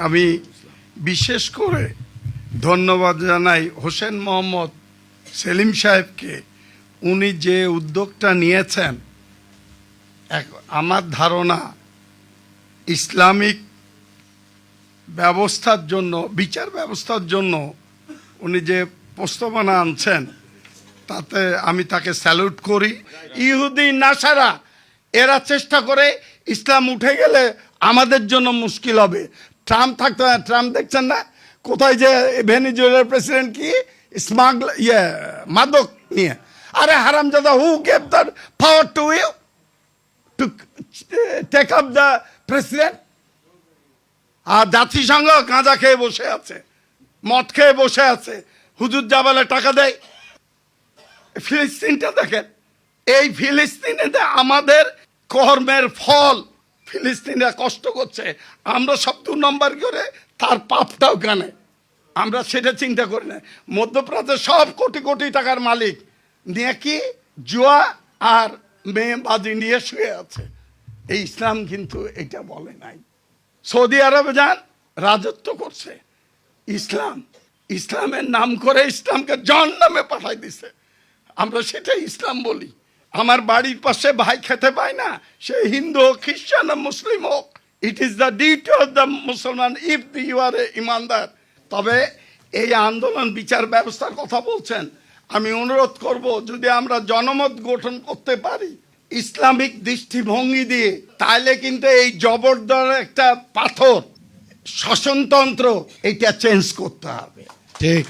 আমি বিশেষ করে ধন্যবাদ জানাই হোসেন মোহাম্মদ সেলিম সাহেবকে। উনি যে উদ্যোগটা নিয়েছেন, আমার ধারণা ইসলামিক ব্যবস্থার জন্য, বিচার ব্যবস্থার জন্য উনি যে প্রস্তাবনা আনছেন, তাতে আমি তাকে স্যালুট করি। ইহুদি নাসারা এরা চেষ্টা করে ইসলাম উঠে গেলে আমাদের জন্য মুশকিল হবে। ট্রাম্প থাকতে, ট্রাম্প দেখছেন না কোথায় যে ভেনিজুয়েলার প্রেসিডেন্ট কি মাদক নিয়ে, আরে হারামজাদা, who gave the power to you to take up the president? আর জাতিসংঘ গাঁজা খেয়ে বসে আছে, মদ খেয়ে বসে আছে, হুজুর জাবালে টাকা দেয়। ফিলিস্তিনটা দেখেন, এই ফিলিস্তিনে আমাদের কর্মের ফল ফিলিস্তিনরা কষ্ট করছে, আমরা সব 2 নম্বর করে তার পাপটাও কানে, আমরা সেটা চিন্তা করি না। মধ্যপ্রাচ্যের সব কোটি কোটি টাকার মালিক নিয়ে কি জুয়া আর মেয়ে বাজি নিয়ে শুয়ে আছে। এই ইসলাম কিন্তু এটা বলে নাই। সৌদি আরবে যান, রাজত্ব করছে ইসলাম, ইসলামের নাম করে ইসলামকে জাহান্নামে পাঠাই দিছে, আমরা সেটাই ইসলাম বলি। আমার বাড়ির পাশে ভাই খেতে পায় না, সে হিন্দু হোক, খ্রিস্টান হোক, মুসলিম হোক, it is the duty of the মুসলমান ইফ ইউ আর এ ইমানদার। তবে এই আন্দোলন বিচার ব্যবস্থার কথা বলছেন, আমি অনুরোধ করব যদি আমরা জনমত গঠন করতে পারি ইসলামিক দৃষ্টিভঙ্গি দিয়ে, তাহলে কিন্তু এই জবরদর একটা পাথর শাসনতন্ত্র এটা চেঞ্জ করতে হবে। ঠিক।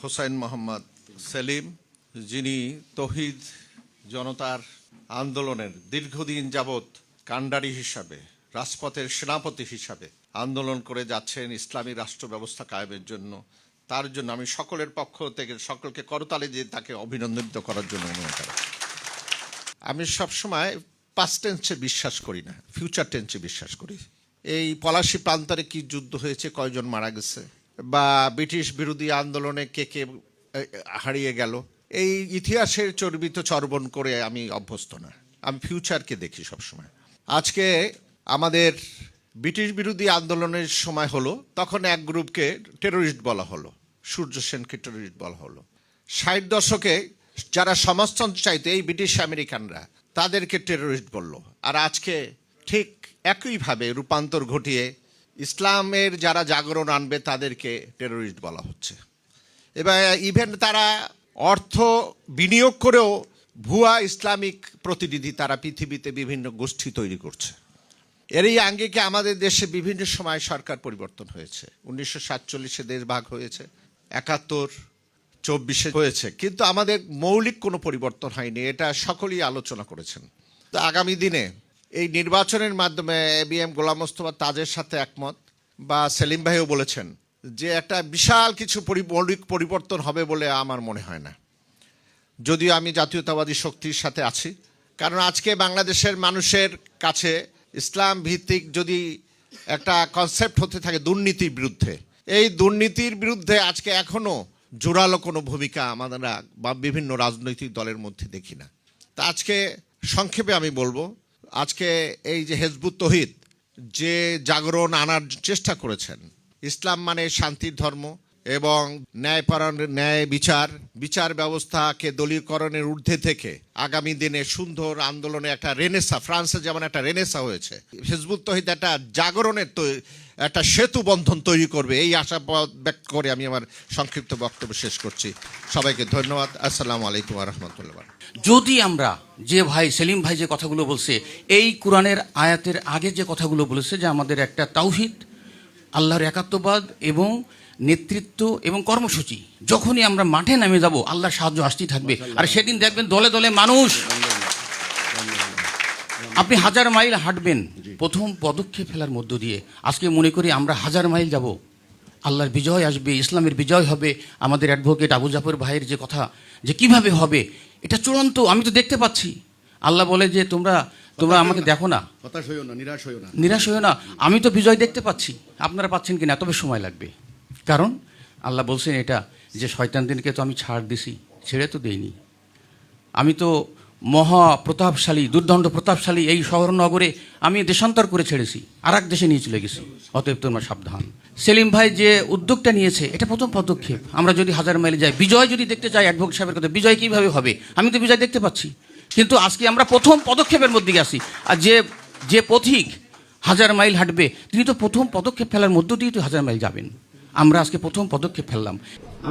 হোসেন মোহাম্মদ সেলিম, যিনি তৌহিদ জনতার আন্দোলনের দীর্ঘদিন যাবৎ কাণ্ডারি হিসাবে, রাজপথের সেনাপতি হিসাবে আন্দোলন করে যাচ্ছেন ইসলামী রাষ্ট্র ব্যবস্থা কায়েমের জন্য, তার জন্য আমি সকলের পক্ষ থেকে সকলকে করতালি দিয়ে তাকে অভিনন্দিত করার জন্য অনুরোধ করি। আমি সবসময় পাস্ট টেন্সে বিশ্বাস করি না, ফিউচার টেন্সে বিশ্বাস করি। এই পলাশী প্রান্তরে কি যুদ্ধ হয়েছে, কয়জন মারা গেছে, বা ব্রিটিশ বিরোধী আন্দোলনে কে কে হারিয়ে গেল, এই ইতিহাসের চর্বিত চর্বণ করে আমি অভ্যস্ত না। আমি ফিউচারকে দেখি সবসময়। আজকে আমাদের ব্রিটিশ বিরোধী আন্দোলনের সময় হলো, তখন এক গ্রুপকে টেরোরিস্ট বলা হলো, সূর্য সেনকে টেরোরিস্ট বলা হলো। 60 দশকে যারা সমাজতন্ত্র চাইতো, এই ব্রিটিশ আমেরিকানরা, তাদেরকে টেরোরিস্ট বললো। আর আজকে ঠিক একইভাবে রূপান্তর ঘটিয়ে ইসলামের যারা জাগরণ আনবে তাদেরকে টেরোরিস্ট বলা হচ্ছে। এবার ইভেন তারা অর্থ বিনিয়োগ করেও ভুয়া ইসলামিক প্রতিনিধি তারা পৃথিবীতে বিভিন্ন গোষ্ঠী তৈরি করছে। এরই আঙ্গিকে আমাদের দেশে বিভিন্ন সময় সরকার পরিবর্তন হয়েছে। 1947-এ দেশ ভাগ হয়েছে, 71, 24-এ হয়েছে, কিন্তু আমাদের মৌলিক কোনো পরিবর্তন হয়নি, এটা সকলেই আলোচনা করেছেন। তো আগামী দিনে এই নির্বাচনের মাধ্যমে ABM গোলাম মোস্তফা তাজের সাথে একমত, বা সেলিম ভাইও বলেছেন যে একটা বিশাল কিছু মৌলিক পরিবর্তন হবে বলে আমার মনে হয় না, যদিও আমি জাতীয়তাবাদী শক্তির সাথে আছি। কারণ আজকে বাংলাদেশের মানুষের কাছে ইসলাম ভিত্তিক যদি একটা কনসেপ্ট হতে থাকে দুর্নীতির বিরুদ্ধে, এই দুর্নীতির বিরুদ্ধে আজকে এখনও জোরালো কোনো ভূমিকা আমরা বা বিভিন্ন রাজনৈতিক দলের মধ্যে দেখি না। তা আজকে সংক্ষেপে আমি বলবো, আজকে এই যে হিজবুত তৌহিদ যে জাগরণ আনার চেষ্টা করেছেন, ইসলাম মানে শান্তির ধর্ম এবং ন্যায়পরায়ণ, ন্যায় বিচার ব্যবস্থাকে দলীয়করণের ঊর্ধ্বে থেকে আগামী দিনে সুন্দর আন্দোলনে একটা রেনেসা, ফ্রান্সে যেমন একটা রেনেসা হয়েছে, হিজবুত তৌহিদ একটা জাগরণের একটা সেতু বন্ধন তৈরি করবে, এই আশাবাদ ব্যক্ত করে আমি আমার সংক্ষিপ্ত বক্তব্য শেষ করছি। সবাইকে ধন্যবাদ। আসসালামু আলাইকুম ওয়া রাহমাতুল্লাহ। যদি আমরা যে ভাই সেলিম ভাই যে কথাগুলো বলছে, এই কোরআনের আয়াতের আগে যে কথাগুলো বলেছে যে আমাদের একটা তাওহীদ, আল্লাহর একাত্মবাদ এবং নেতৃত্ব এবং কর্মসূচি, যখনই আমরা মাঠে নেমে যাব আল্লাহর সাহায্য আসতেই থাকবে। আর সেদিন দেখবেন দলে দলে মানুষ, আপনি 1000 মাইল হাঁটবেন প্রথম পদক্ষেপ ফেলার মধ্য দিয়ে। আজকে মনে করি আমরা 1000 মাইল যাব, আল্লাহর বিজয় আসবে, ইসলামের বিজয় হবে। আমাদের অ্যাডভোকেট আবু জাফর ভাইয়ের যে কথা যে কিভাবে হবে, এটা চূড়ান্ত আমি তো দেখতে পাচ্ছি। আল্লাহ বলে যে তোমরা আমাকে দেখো না, হতাশ হইও না, নিরাশ হইও না, আমি তো বিজয় দেখতে পাচ্ছি, আপনারা পাচ্ছেন কিনা, তবে সময় লাগবে। কারণ আল্লাহ বলছেন এটা যে শয়তানদেরকে তো আমি ছাড় দিছি, ছেড়ে তো দেইনি। আমি তো মহা প্রতাপশালী, দুর্দণ্ড প্রতাপশালী এই শহর নগরে আমি দেশান্তর করে ছেড়েছি, আর এক দেশে নিয়ে চলে গেছি। অতএব তোমরা সাবধান। সেলিম ভাই যে উদ্যোগটা নিয়েছে এটা প্রথম পদক্ষেপ। আমরা যদি 1000 মাইলে যাই, বিজয় যদি দেখতে চাই অ্যাডভোকেট সাহেবের কথা, বিজয় কিভাবে হবে? আমি তো বিজয় দেখতে পাচ্ছি, কিন্তু আজকে আমরা প্রথম পদক্ষেপের মধ্যে আছি। আর যে পথিক 1000 মাইল হাঁটবে তিনি তো প্রথম পদক্ষেপ ফেলার মধ্য দিয়ে তো 1000 মাইল যাবেন। আমরা আজকে প্রথম পদক্ষেপ ফেললাম।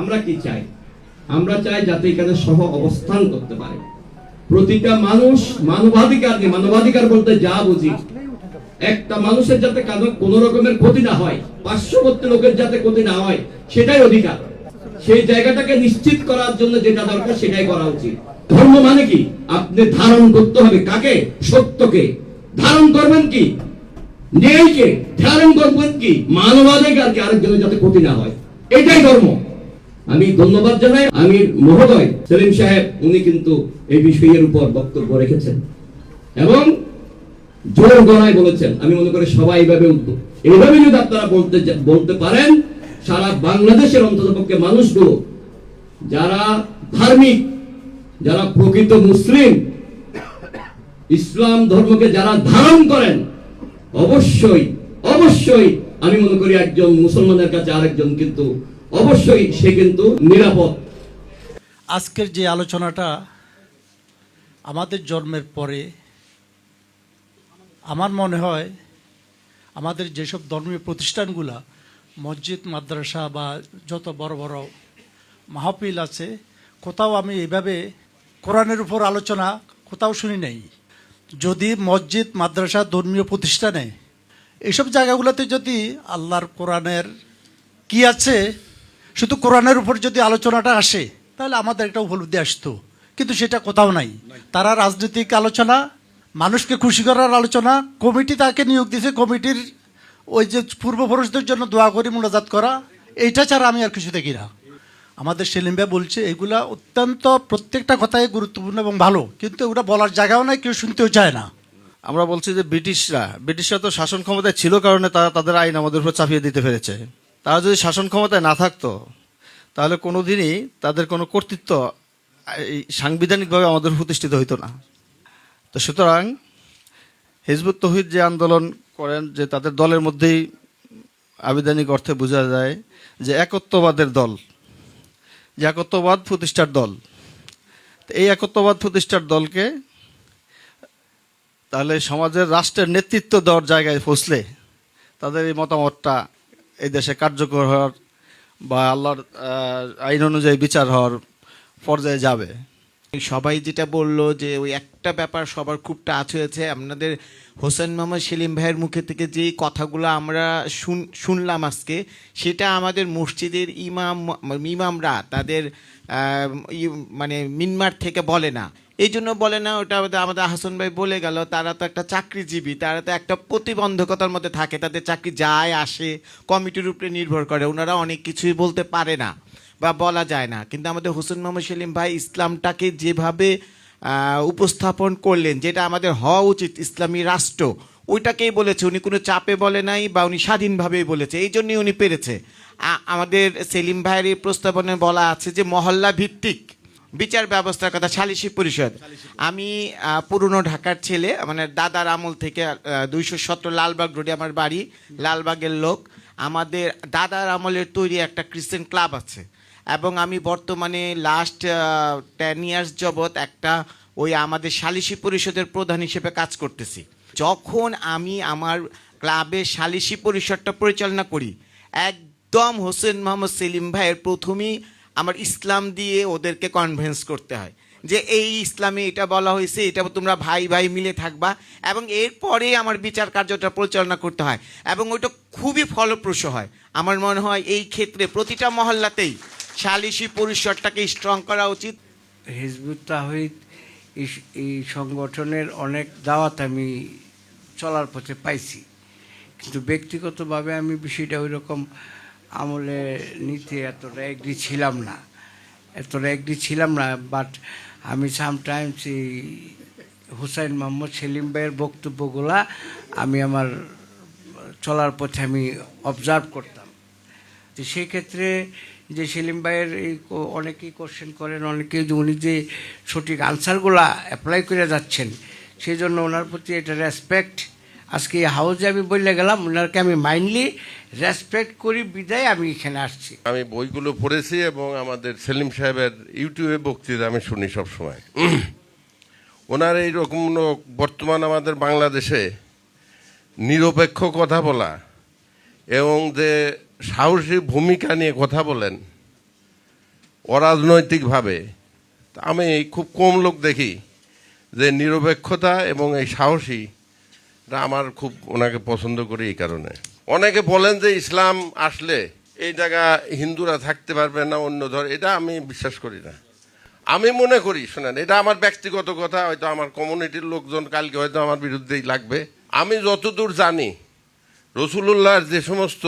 আমরা কি চাই? আমরা চাই যাতে এখানে সহ অবস্থান করতে পারে প্রতিটা মানুষ। মানবাধিকার নিয়ে, মানবাধিকার বলতে যা বুঝি, একটা মানুষের যাতে কোনো রকমের ক্ষতি না হয়, পার্শ্ববর্তী লোকের যাতে ক্ষতি না হয়, সেটাই অধিকার। সেই জায়গাটাকে নিশ্চিত করার জন্য যেটা দরকার সেটাই করা উচিত। ধর্ম মানে কি? আপনি ধারণ করতে হবে কাকে? সত্যকে। ধারণ করবেন কি? ন্যায়কে। ধারণ করবেন কি? মানবাধিকারকে, আরেকজনের যাতে ক্ষতি না হয়, এটাই ধর্ম। আমি ধন্যবাদ জানাই আমির মহোদয় সেলিম সাহেব, উনি কিন্তু এই বিষয়ের উপর বক্তব্য রেখেছেন এবং জোর গলায় বলেছেন। আমি মনে করি সবাই এইভাবে যদি আপনারা বলতে পারেন, সারা বাংলাদেশের অন্ততপক্ষে মানুষগুলো যারা ধার্মিক, যারা প্রকৃত মুসলিম, ইসলাম ধর্মকে যারা ধারণ করেন, অবশ্যই অবশ্যই আমি মনে করি একজন মুসলমানের কাছে আরেকজন কিন্তু অবশ্যই সে কিন্তু নিরাপদ। আজকের যে আলোচনাটা আমাদের জন্মের পরে, আমার মনে হয় আমাদের যেসব ধর্মীয় প্রতিষ্ঠানগুলা, মসজিদ, মাদ্রাসা বা যত বড় বড় মাহফিল আছে, কোথাও আমি এইভাবে কোরআনের উপর আলোচনা কোথাও শুনি নাই। যদি মসজিদ, মাদ্রাসা, ধর্মীয় প্রতিষ্ঠানে এইসব জায়গাগুলোতে যদি আল্লাহর কোরআনের কি আছে, শুধু কোরআনের উপর যদি আলোচনাটা আসে, তাহলে আমাদের একটা উপলব্ধি আসতো, কিন্তু সেটা কোথাও নাই। তারা রাজনৈতিক আলোচনা, মানুষকে খুশি করার আলোচনা, কমিটি তাকে নিয়োগ দিয়েছে, কমিটির ওই যে পূর্বপুরুষদের জন্য দোয়া করি, মোনাজাত করা, এইটা ছাড়া আমি আর কিছু দেখি না। আমাদের সেলিম ভাই বলছে এগুলা অত্যন্ত প্রত্যেকটা কথাই গুরুত্বপূর্ণ এবং ভালো, কিন্তু ওটা বলার জায়গাও নাই, কেউ শুনতেও চায় না। আমরা বলছি যে ব্রিটিশরা তো শাসন ক্ষমতায় ছিল কারণে তারা তাদের আইন আমাদের উপর চাপিয়ে দিতে পেরেছে। তারা যদি শাসন ক্ষমতায় না থাকতো তাহলে কোনোদিনই তাদের কোনো কর্তৃত্ব সাংবিধানিকভাবে আমাদের প্রতিষ্ঠিত হইতো না। তো সুতরাং হিজবুত তৌহিদ যে আন্দোলন করেন, যে তাদের দলের মধ্যেই আবিধানিক অর্থে বোঝা যায় যে একত্ববাদের দল, যে একত্ববাদ প্রতিষ্ঠার দল। এই একত্ববাদ প্রতিষ্ঠার দলকে তাহলে সমাজের, রাষ্ট্রের নেতৃত্ব দেওয়ার জায়গায় পৌঁছলে তাদের এই মতামতটা এই দেশে কার্যকর হওয়ার বা আল্লাহর আইন অনুযায়ী বিচার হওয়ার পর্যায়ে যাবে। সবাই যেটা বললো যে ওই একটা ব্যাপার সবার খুব টাচ হয়েছে। আপনাদের হোসেন মোহাম্মদ সেলিম ভাইয়ের মুখে থেকে যে কথাগুলো আমরা শুনলাম আজকে, সেটা আমাদের মসজিদের ইমামরা তাদের মানে মিনমার থেকে বলে না। এই জন্য বলে না, ওটা আমাদের হাসান ভাই বলে গেল, তারা তো একটা চাকরিজীবী, তারা তো একটা প্রতিবন্ধকতার মধ্যে থাকে, তাদের চাকরি যায় আসে, কমিটির উপরে নির্ভর করে, ওনারা অনেক কিছুই বলতে পারে না বা বলা যায় না। কিন্তু আমাদের হোসেন মোহাম্মদ সেলিম ভাই ইসলামটাকে যেভাবে উপস্থাপন করলেন, যেটা আমাদের হওয়া উচিত ইসলামী রাষ্ট্র, ওইটাকেই বলেছে। উনি কোনো চাপে বলে নাই বা উনি স্বাধীনভাবেই বলেছে, এই জন্যই উনি পেরেছে। আমাদের সেলিম ভাইয়ের এই প্রস্তাবনায় বলা আছে যে মহল্লা ভিত্তিক বিচার ব্যবস্থার কথা, সালিসি পরিষদ। আমি পুরনো ঢাকার ছেলে, মানে দাদার আমল থেকে 217 লালবাগ রোডে আমার বাড়ি, লালবাগের লোক। আমাদের দাদার আমলের তৈরি একটা ক্রিশ্চিয়ান ক্লাব আছে এবং আমি বর্তমানে লাস্ট 10 ইয়ার্স যাবৎ একটা ওই আমাদের সালিসি পরিষদের প্রধান হিসেবে কাজ করতেছি। যখন আমি আমার ক্লাবের সালিসি পরিষদটা পরিচালনা করি, একদম হোসেন মোহাম্মদ সেলিম ভাইয়ের প্রথমেই আমার ইসলাম দিয়ে ওদেরকে কনভিন্স করতে হয় যে এই ইসলামে এটা বলা হয়েছে, এটা তোমরা ভাই ভাই মিলে থাকবা, এবং এরপরে আমার বিচার কার্যটা পরিচালনা করতে হয় এবং ওইটা খুবই ফলপ্রসূ হয়। আমার মনে হয় এই ক্ষেত্রে প্রতিটা মহল্লাতেই সালিসি পরিষদটাকে স্ট্রং করা উচিত। হিজবুত তাওহীদ এই সংগঠনের অনেক দাওয়াত আমি চলার পথে পাইছি, কিন্তু ব্যক্তিগতভাবে আমি বিষয়টা ওই রকম আমলে নিতে এতটা এগ্রি ছিলাম না, বাট আমি সামটাইমস এই হুসাইন মোহাম্মদ সেলিম ভাইয়ের বক্তব্যগুলা আমি আমার চলার পথে আমি অবজার্ভ করতাম। তো সেই ক্ষেত্রে যে সেলিম ভাইয়ের অনেকেই কোশ্চেন করেন, অনেকেই যে উনি যে সঠিক আনসারগুলা অ্যাপ্লাই করে যাচ্ছেন, সেই জন্য ওনার প্রতি এটা রেসপেক্ট। আজকে এই হাউজে আমি বলে গেলাম, ওনাকে আমি মাইন্ডলি রেসপেক্ট করি বিদায় আমি এখানে আসছি। আমি বইগুলো পড়েছি এবং আমাদের সেলিম সাহেবের ইউটিউবে বক্তৃতা আমি শুনি সব সময়। ওনার এইরকম লোক বর্তমান আমাদের বাংলাদেশে নিরপেক্ষ কথা বলা এবং যে সাহসী ভূমিকা নিয়ে কথা বলেন অরাজনৈতিকভাবে, আমি খুব কম লোক দেখি যে নিরপেক্ষতা এবং এই সাহসী, আমার খুব ওনাকে পছন্দ করি এই কারণে। অনেকে বলেন যে ইসলাম আসলে এই জায়গা হিন্দুরা থাকতে পারবে না, অন্য ধর, এটা আমি বিশ্বাস করি না। আমি মনে করি, শোনেন, এটা আমার ব্যক্তিগত কথা, হয়তো আমার কমিউনিটির লোকজন কালকে হয়তো আমার বিরুদ্ধেই লাগবে। আমি যতদূর জানি রসুলুল্লাহর যে সমস্ত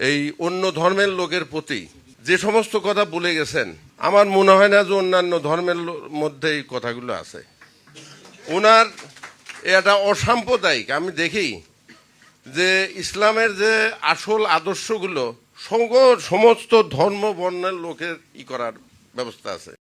এই অন্য ধর্মের লোকের প্রতি যে সমস্ত কথা বলে গেছেন, আমার মনে হয় না যে অন্যান্য ধর্মের মধ্যে এই কথাগুলো আছে। ওনার এটা অসাম্প্রদায়িক। আমি দেখি যে ইসলামের যে আসল আদর্শগুলো সমস্ত ধর্ম বর্ণের লোকের করার ব্যবস্থা আছে।